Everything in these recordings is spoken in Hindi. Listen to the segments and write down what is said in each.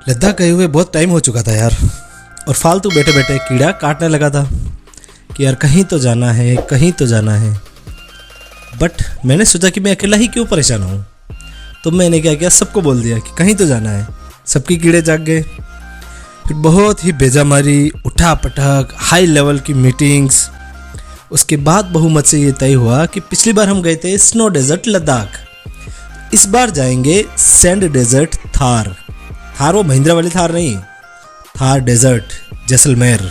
लद्दाख गए हुए बहुत टाइम हो चुका था यार, और फालतू बैठे बैठे कीड़ा काटने लगा था कि यार कहीं तो जाना है, कहीं तो जाना है। बट मैंने सोचा कि मैं अकेला ही क्यों परेशान हूँ, तो मैंने क्या किया, सबको बोल दिया कि कहीं तो जाना है। सबके कीड़े जाग गए। फिर बहुत ही बेजामारी, उठा पटक, हाई लेवल की मीटिंग्स। उसके बाद बहुमत से ये तय हुआ कि पिछली बार हम गए थे स्नो डेजर्ट लद्दाख, इस बार जाएंगे सैंड डेजर्ट थार। थार वो महिंद्रा वाली थार नहीं, थार डेजर्ट जैसलमेर।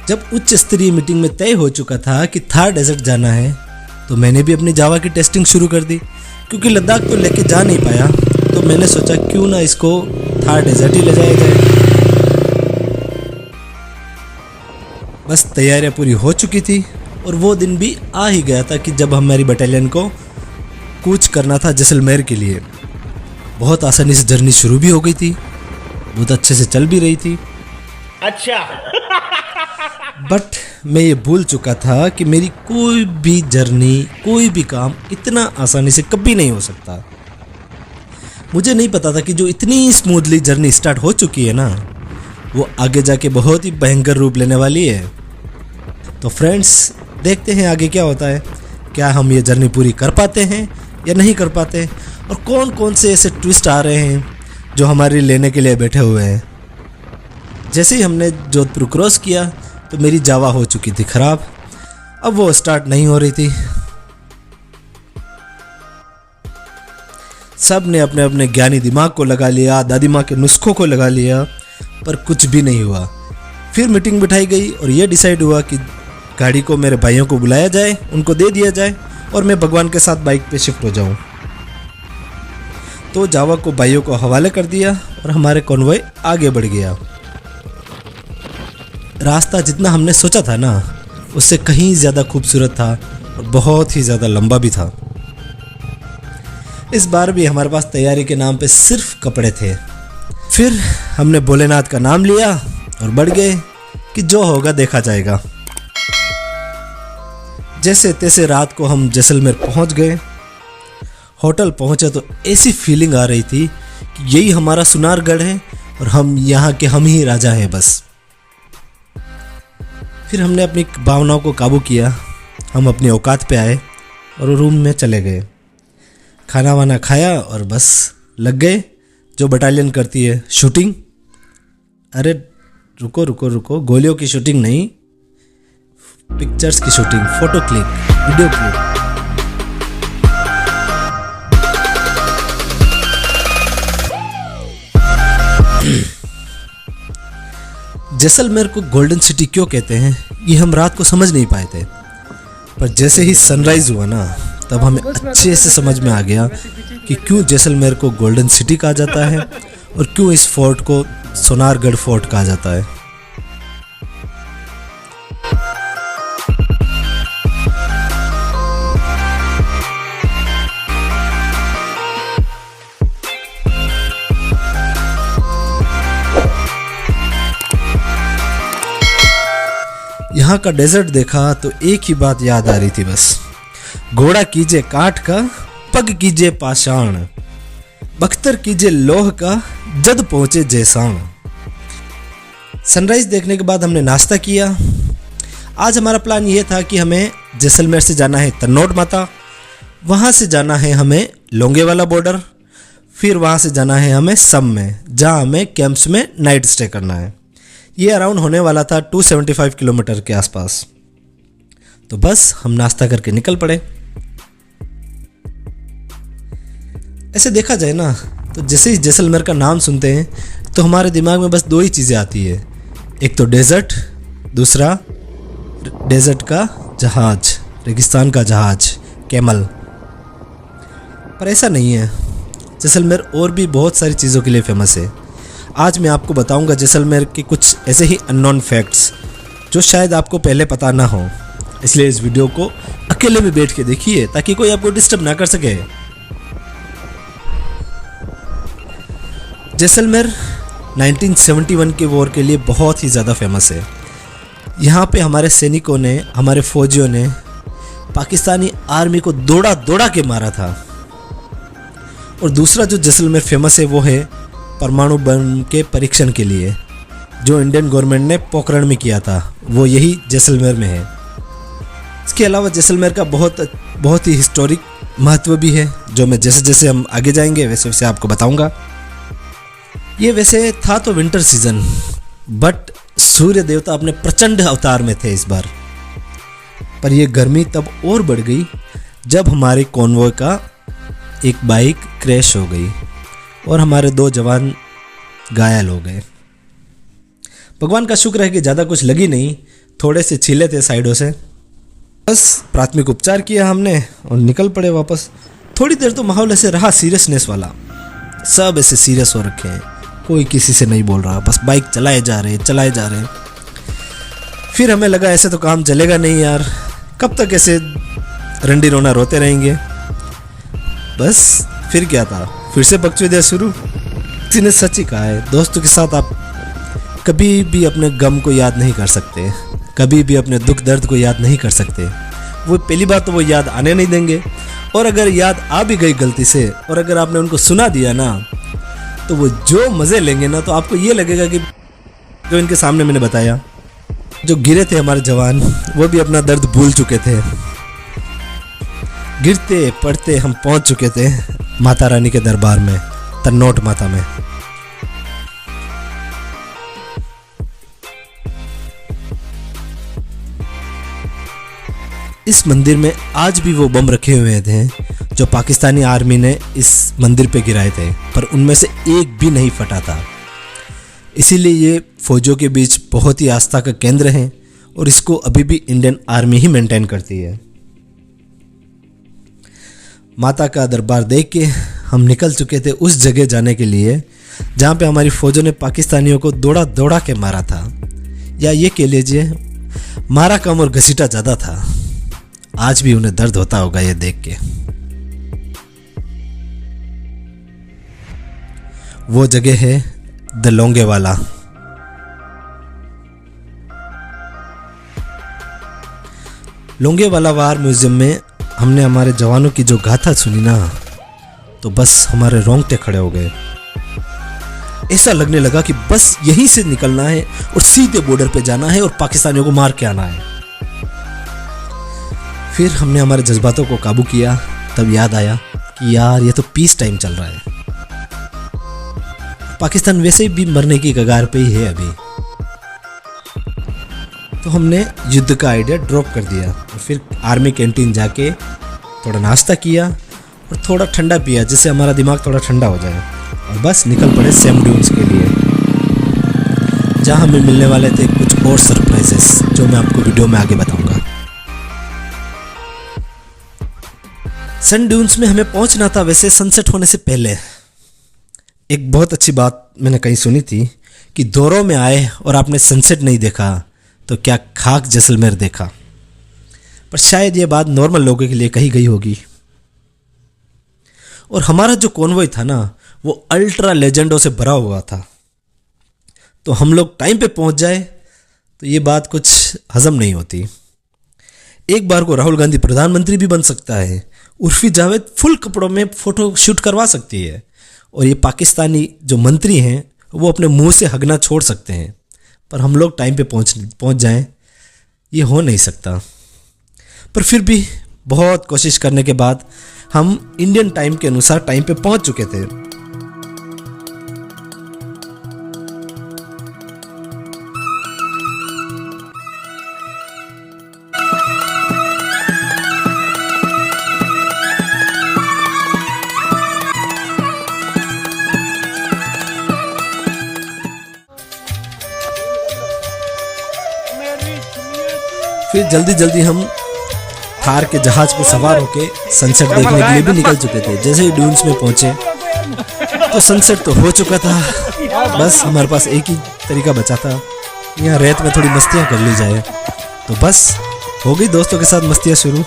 जब उच्च स्तरीय मीटिंग में तय हो चुका था कि थार डेजर्ट जाना है, तो मैंने भी अपनी जावा की टेस्टिंग शुरू कर दी। क्योंकि लद्दाख तो लेके जा नहीं पाया, तो मैंने सोचा क्यों ना इसको थार डेजर्ट ही ले जाया जाए। बस तैयारियां पूरी हो चुकी थी और वो दिन भी आ ही गया था कि जब हमारी बटालियन को कूच करना था जैसलमेर के लिए। बहुत आसानी से जर्नी शुरू भी हो गई थी, बहुत अच्छे से चल भी रही थी। अच्छा। बट मैं ये भूल चुका था कि मेरी कोई भी जर्नी, कोई भी काम इतना आसानी से कभी नहीं हो सकता। मुझे नहीं पता था कि जो इतनी स्मूथली जर्नी स्टार्ट हो चुकी है ना, वो आगे जाके बहुत ही भयंकर रूप लेने वाली है। तो फ्रेंड्स, देखते हैं आगे क्या होता है। क्या हम ये जर्नी पूरी कर पाते हैं या नहीं कर पाते, और कौन कौन से ऐसे ट्विस्ट आ रहे हैं जो हमारी लेने के लिए बैठे हुए हैं। जैसे ही हमने जोधपुर क्रॉस किया तो मेरी जावा हो चुकी थी ख़राब। अब वो स्टार्ट नहीं हो रही थी। सब ने अपने अपने ज्ञानी दिमाग को लगा लिया, दादी माँ के नुस्खों को लगा लिया, पर कुछ भी नहीं हुआ। फिर मीटिंग बिठाई गई और ये डिसाइड हुआ कि गाड़ी को मेरे भाइयों को बुलाया जाए, उनको दे दिया जाए और मैं भगवान के साथ बाइक पे शिफ्ट हो जाऊं। तो जावा को भाइयों को हवाले कर दिया और हमारे कॉन्वॉय आगे बढ़ गया। रास्ता जितना हमने सोचा था ना, उससे कहीं ज़्यादा खूबसूरत था और बहुत ही ज़्यादा लंबा भी था। इस बार भी हमारे पास तैयारी के नाम पे सिर्फ कपड़े थे। फिर हमने भोलेनाथ का नाम लिया और बढ़ गए कि जो होगा देखा जाएगा। जैसे तैसे रात को हम जैसलमेर पहुंच गए। होटल पहुंचे तो ऐसी फीलिंग आ रही थी कि यही हमारा सुनारगढ़ है और हम यहाँ के हम ही राजा हैं बस। फिर हमने अपनी भावनाओं को काबू किया। हम अपनी औकात पे आए और रूम में चले गए। खाना वाना खाया और बस लग गए जो बटालियन करती है, शूटिंग। अरे रुको रुको रुको, गोलियों की शूटिंग नहीं, पिक्चर्स की shooting, photo click, video click. Jaisalmer को गोल्डन सिटी क्यों कहते हैं, ये हम रात को समझ नहीं पाए थे, पर जैसे ही सनराइज हुआ ना, तब हमें अच्छे से समझ में आ गया कि क्यों जैसलमेर को गोल्डन सिटी कहा जाता है और क्यों इस फोर्ट को सोनारगढ़ फोर्ट कहा जाता है। यहाँ का डेजर्ट देखा तो एक ही बात याद आ रही थी बस, घोड़ा कीजिए काठ का, पग कीजिए पाषाण, बख्तर कीजिए लोह का, जद पहुंचे जैसाण। सनराइज देखने के बाद हमने नाश्ता किया। आज हमारा प्लान ये था कि हमें जैसलमेर से जाना है तन्नोट माता, वहाँ से जाना है हमें लोंगेवाला बॉर्डर, फिर वहाँ से जाना है हमें सम में, जहाँ हमें कैंप्स में नाइट स्टे करना है। ये अराउंड होने वाला था 275 किलोमीटर के आसपास। तो बस हम नाश्ता करके निकल पड़े। ऐसे देखा जाए ना, तो जैसे ही जैसलमेर का नाम सुनते हैं तो हमारे दिमाग में बस दो ही चीज़ें आती है, एक तो डेजर्ट, दूसरा डेजर्ट का जहाज, रेगिस्तान का जहाज, कैमल। पर ऐसा नहीं है, जैसलमेर और भी बहुत सारी चीज़ों के लिए फेमस है। आज मैं आपको बताऊंगा जैसलमेर के कुछ ऐसे ही अननोन फैक्ट्स जो शायद आपको पहले पता ना हो, इसलिए इस वीडियो को अकेले में बैठ के देखिए ताकि कोई आपको डिस्टर्ब ना कर सके। जैसलमेर 1971 के वॉर के लिए बहुत ही ज़्यादा फेमस है। यहाँ पे हमारे सैनिकों ने, हमारे फौजियों ने पाकिस्तानी आर्मी को दौड़ा दौड़ा के मारा था और दूसरा जो जैसलमेर फेमस है वो है परमाणु बम के परीक्षण के लिए, जो इंडियन गवर्नमेंट ने पोखरण में किया था, वो यही जैसलमेर में है। इसके अलावा जैसलमेर का बहुत ही हिस्टोरिक महत्व भी है, जो मैं जैसे जैसे हम आगे जाएंगे वैसे वैसे आपको बताऊंगा। ये वैसे था तो विंटर सीजन, बट सूर्य देवता अपने प्रचंड अवतार में थे इस बार। पर यह गर्मी तब और बढ़ गई जब हमारे कॉन्वॉय का एक बाइक क्रैश हो गई और हमारे 2 जवान घायल हो गए। भगवान का शुक्र है कि ज़्यादा कुछ लगी नहीं, थोड़े से छीले थे साइडों से। बस प्राथमिक उपचार किया हमने और निकल पड़े वापस। थोड़ी देर तो माहौल ऐसे रहा सीरियसनेस वाला, सब ऐसे सीरियस हो रखे हैं, कोई किसी से नहीं बोल रहा, बस बाइक चलाए जा रहे हैं। फिर हमें लगा ऐसे तो काम चलेगा नहीं यार, कब तक ऐसे रंडी रोना रोते रहेंगे। बस फिर क्या था, फिर से बकचोदिया शुरू। किसी ने सच ही कहा है, दोस्तों के साथ आप कभी भी अपने गम को याद नहीं कर सकते, कभी भी अपने दुख दर्द को याद नहीं कर सकते। वो पहली बात तो वो याद आने नहीं देंगे, और अगर याद आ भी गई गलती से और अगर आपने उनको सुना दिया ना, तो वो जो मज़े लेंगे ना, तो आपको ये लगेगा कि जो इनके सामने मैंने बताया, जो गिरे थे हमारे जवान, वो भी अपना दर्द भूल चुके थे। गिरते पड़ते हम पहुंच चुके थे माता रानी के दरबार में, तन्नोट माता में। इस मंदिर में आज भी वो बम रखे हुए थे जो पाकिस्तानी आर्मी ने इस मंदिर पे गिराए थे, पर उनमें से एक भी नहीं फटा था। इसीलिए ये फौजों के बीच बहुत ही आस्था का केंद्र है और इसको अभी भी इंडियन आर्मी ही मेंटेन करती है। माता का दरबार देख के हम निकल चुके थे उस जगह जाने के लिए जहाँ पे हमारी फौजों ने पाकिस्तानियों को दौड़ा दौड़ा के मारा था, या ये कह लीजिए मारा कम और घसीटा ज़्यादा था। आज भी उन्हें दर्द होता होगा ये देख के। वो जगह है the Longewala. Longewala war museum में हमने हमारे जवानों की जो गाथा सुनी ना, तो बस हमारे रोंगटे खड़े हो गए। ऐसा लगने लगा कि बस यहीं से निकलना है और सीधे बॉर्डर पे जाना है और पाकिस्तानियों को मार के आना है। फिर हमने हमारे जज्बातों को काबू किया, तब याद आया कि यार ये तो पीस टाइम चल रहा है, पाकिस्तान वैसे भी मरने की कगार पे ही है अभी। तो हमने युद्ध का आइडिया ड्रॉप कर दिया और फिर आर्मी कैंटीन जाके थोड़ा नाश्ता किया और थोड़ा ठंडा पिया, जिससे हमारा दिमाग थोड़ा ठंडा हो जाए, और बस निकल पड़े सैम ड्यून्स के लिए, जहाँ हमें मिलने वाले थे कुछ और सरप्राइजेस जो मैं आपको वीडियो में आगे बताऊंगा। सन ड्यून्स में हमें पहुंचना था वैसे सनसेट होने से पहले। एक बहुत अच्छी बात मैंने कहीं सुनी थी कि दौरों में आए और आपने सनसेट नहीं देखा तो क्या खाक जैसलमेर देखा। पर शायद ये बात नॉर्मल लोगों के लिए कही गई होगी। और हमारा जो कॉन्वॉय था ना, वो अल्ट्रा लेजेंडों से भरा हुआ था, तो हम लोग टाइम पे पहुंच जाए तो ये बात कुछ हजम नहीं होती। एक बार को राहुल गांधी प्रधानमंत्री भी बन सकता है, उर्फी जावेद फुल कपड़ों में फोटो शूट करवा सकती है, और ये पाकिस्तानी जो मंत्री हैं वो अपने मुंह से हगना छोड़ सकते हैं, पर हम लोग टाइम पे पहुंच जाएं, ये हो नहीं सकता। पर फिर भी बहुत कोशिश करने के बाद हम इंडियन टाइम के अनुसार टाइम पे पहुंच चुके थे। फिर जल्दी जल्दी हम थार के जहाज पे सवार होके सनसेट देखने के लिए भी निकल चुके थे। जैसे ही ड्यून्स में पहुंचे तो सनसेट तो हो चुका था, बस हमारे पास एक ही तरीका बचा था, यहाँ रेत में थोड़ी मस्तियाँ कर ली जाए। तो बस हो गई दोस्तों के साथ मस्तियाँ शुरू।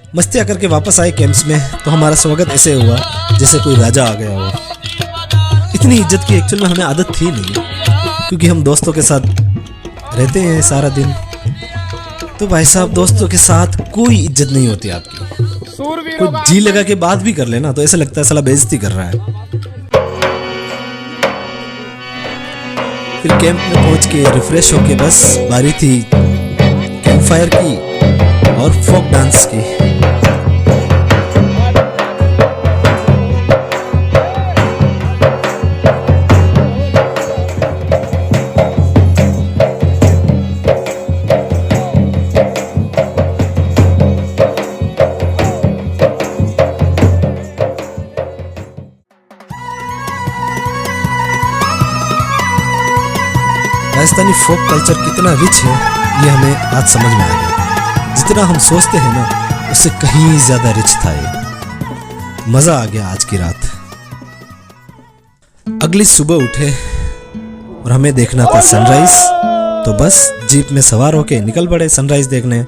मस्तियाँ करके वापस आए कैंप्स में तो हमारा स्वागत ऐसे हुआ जैसे कोई राजा आ गया हो। इतनी इज्जत की एक्चुअल में हमें आदत थी नहीं, क्योंकि हम दोस्तों के साथ रहते हैं सारा दिन। तो भाई साहब, दोस्तों के साथ कोई इज्जत नहीं होती आपकी। कोई जी लगा के बात भी कर लेना तो ऐसा लगता है साला बेइज्जती कर रहा है। फिर कैंप में पहुंच के रिफ्रेश होके बस बारी थी कैंप फायर की और फोक डांस की। राजस्थानी फोक कल्चर कितना रिच है ये हमें आज समझ में आ गया। जितना हम सोचते हैं ना उससे कहीं ज्यादा रिच था ये। मजा आ गया आज की रात। अगली सुबह उठे और हमें देखना था सनराइज, तो बस जीप में सवार होके निकल पड़े सनराइज देखने।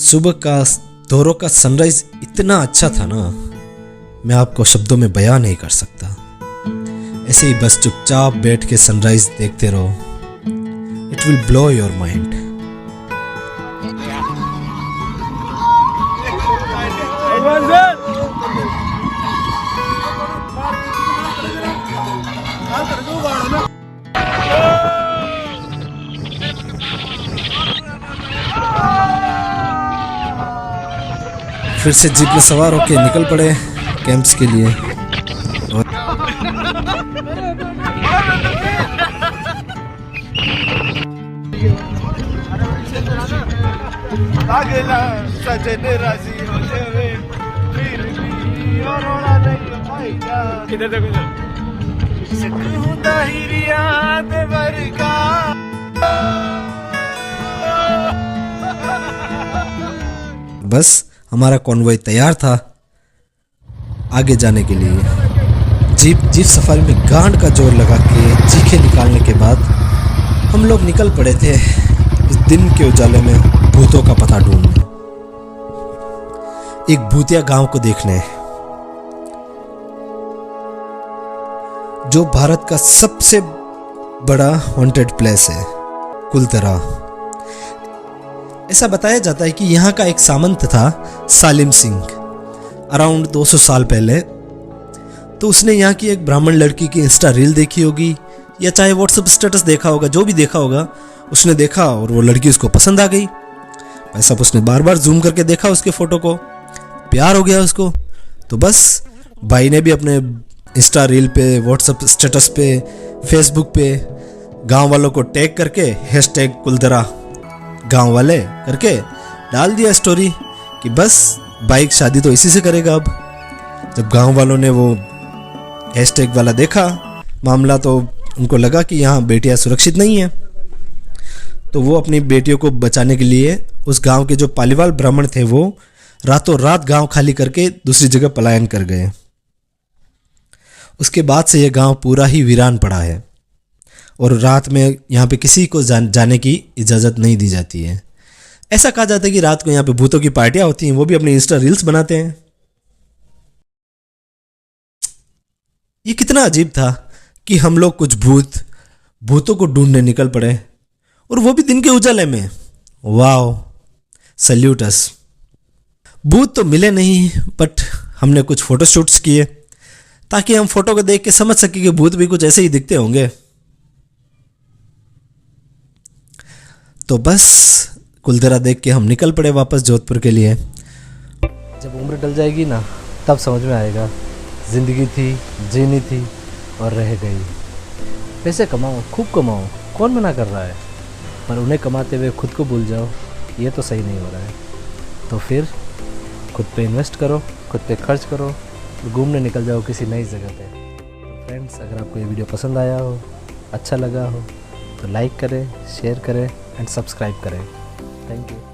सुबह का दोरों का सनराइज इतना अच्छा था ना, मैं आपको शब्दों में बयां नहीं कर सकता। ऐसे ही बस चुपचाप बैठ के सनराइज देखते रहो, it will blow your mind. फिर से जीप में सवार होके निकल पड़े कैंप्स के लिए। किधर देखो बस हमारा कॉन्वॉय तैयार था आगे जाने के लिए। जीप सफारी में गांड का जोर लगा के चीखे निकालने के बाद हम लोग निकल पड़े थे इस दिन के उजाले में भूतों का पता ढूंढने, एक भूतिया गांव को देखने जो भारत का सबसे बड़ा हॉन्टेड प्लेस है, कुलतरा। ऐसा बताया जाता है कि यहाँ का एक सामंत था सालिम सिंह, अराउंड 200 साल पहले। तो उसने यहाँ की एक ब्राह्मण लड़की की इंस्टा रील देखी होगी या चाहे व्हाट्सएप स्टेटस देखा होगा, जो भी देखा होगा उसने देखा और वो लड़की उसको पसंद आ गई। ऐसा उसने बार बार जूम करके देखा उसके फोटो को, प्यार हो गया उसको। तो बस भाई ने भी अपने इंस्टा रील पे, व्हाट्सएप स्टेटस पे, फेसबुक पे गांव वालों को टैग करके हैशटैग कुलतरा गांव वाले करके डाल दिया स्टोरी कि बस बाइक शादी तो इसी से करेगा। अब जब गांव वालों ने वो हैशटैग वाला देखा मामला तो उनको लगा कि यहाँ बेटियां सुरक्षित नहीं है, तो वो अपनी बेटियों को बचाने के लिए उस गांव के जो पालीवाल ब्राह्मण थे वो रातों रात गांव खाली करके दूसरी जगह पलायन कर गए। उसके बाद से यह गांव पूरा ही वीरान पड़ा है और रात में यहाँ पे किसी को जाने की इजाज़त नहीं दी जाती है। ऐसा कहा जाता है कि रात को यहाँ पे भूतों की पार्टियां होती हैं, वो भी अपनी इंस्टा रील्स बनाते हैं। ये कितना अजीब था कि हम लोग कुछ भूतों को ढूंढने निकल पड़े और वो भी दिन के उजाले में। वाओ, सल्यूट अस। भूत तो मिले नहीं, बट हमने कुछ फोटो शूट्स किए ताकि हम फोटो को देख के समझ सके कि भूत भी कुछ ऐसे ही दिखते होंगे। तो बस कुलतरा देख के हम निकल पड़े वापस जोधपुर के लिए। जब उम्र टल जाएगी ना तब समझ में आएगा जिंदगी थी, जीनी थी और रह गई। पैसे कमाओ, खूब कमाओ, कौन मना कर रहा है, पर उन्हें कमाते हुए खुद को भूल जाओ, ये तो सही नहीं हो रहा है। तो फिर खुद पे इन्वेस्ट करो, खुद पे खर्च करो और घूमने निकल जाओ किसी नई जगह पे। तो फ्रेंड्स, अगर आपको ये वीडियो पसंद आया हो, अच्छा लगा हो तो लाइक करें, शेयर करें एंड सब्सक्राइब करें। Thank you.